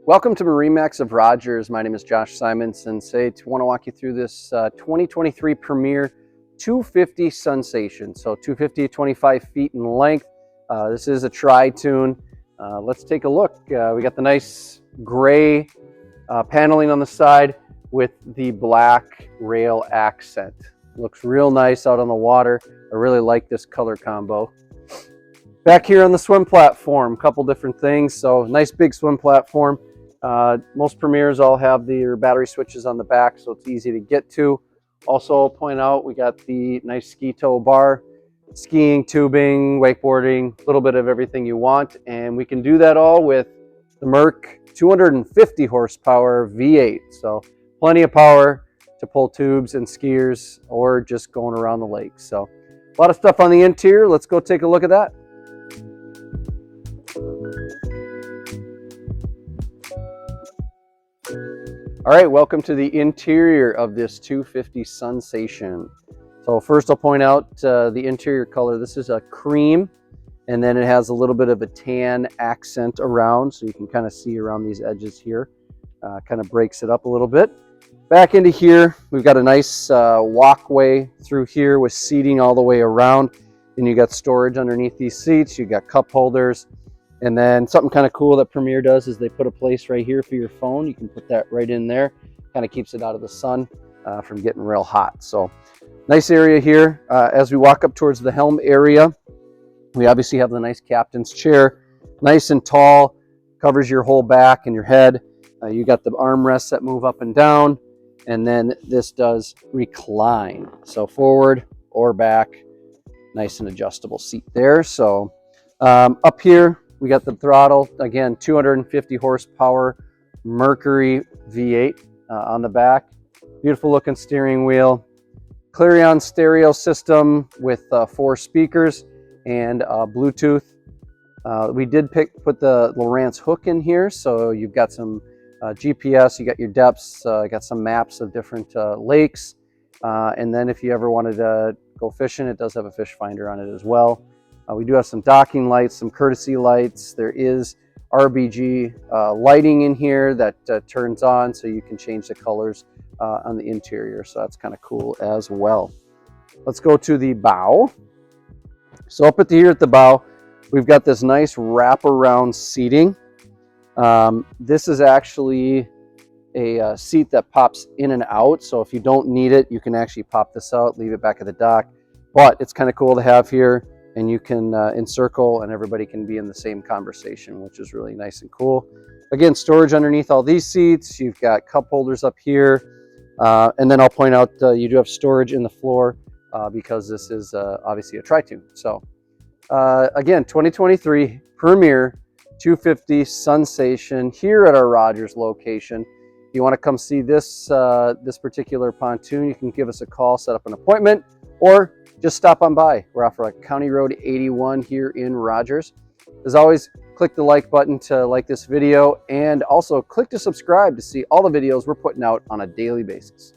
Welcome to MarineMax of Rogers. My name is Josh Simonson. I want to walk you through this 2023 Premier 250 Sunsation. So 250 25 feet in length. This is a tri-tune. Let's take a look. We got the nice gray paneling on the side with the black rail accent. Looks real nice out on the water. I really like this color combo. Back here on the swim platform, a couple different things. So nice big swim platform. Most Premiers all have their battery switches on the back, so it's easy to get to. Also, I'll point out we got the nice ski tow bar, skiing, tubing, wakeboarding, a little bit of everything you want. And we can do that all with the Merc 250 horsepower V8. So plenty of power to pull tubes and skiers or just going around the lake. So a lot of stuff on the interior. Let's go take a look at that. All right, welcome to the interior of this 250 Sunsation. So first I'll point out the interior color. This is a cream, and then it has a little bit of a tan accent around, so you can kind of see around these edges here. Kind of breaks it up a little bit. Back into here, we've got a nice walkway through here with seating all the way around. And you got storage underneath these seats. You got cup holders. And then something kind of cool that Premier does is they put a place right here for your phone. You can put that right in there. Kind of keeps it out of the sun from getting real hot. So nice area here. As we walk up towards the helm area, we obviously have the nice captain's chair. Nice and tall, covers your whole back and your head. You got the armrests that move up and down. And then this does recline. So forward or back, nice and adjustable seat there. So up here, we got the throttle, again, 250 horsepower Mercury V8 on the back. Beautiful looking steering wheel. Clarion stereo system with 4 speakers and Bluetooth. We did put the Lowrance hook in here, so you've got some GPS, you got your depths, got some maps of different lakes. And then if you ever wanted to go fishing, it does have a fish finder on it as well. We do have some docking lights, some courtesy lights. There is RGB lighting in here that turns on, so you can change the colors on the interior. So that's kind of cool as well. Let's go to the bow. So up here at the bow, we've got this nice wraparound seating. This is actually a seat that pops in and out. So if you don't need it, you can actually pop this out, leave it back at the dock. But it's kind of cool to have here. And you can encircle and everybody can be in the same conversation, which is really nice and cool. Again, storage underneath all these seats. You've got cup holders up here. And then I'll point out you do have storage in the floor because this is obviously a tri-tune. So again, 2023 Premier 250 Sunsation here at our Rogers location. If you want to come see this, this particular pontoon, you can give us a call, set up an appointment, or just stop on by. We're off of County Road 81 here in Rogers. As always, click the like button to like this video, and also click to subscribe to see all the videos we're putting out on a daily basis.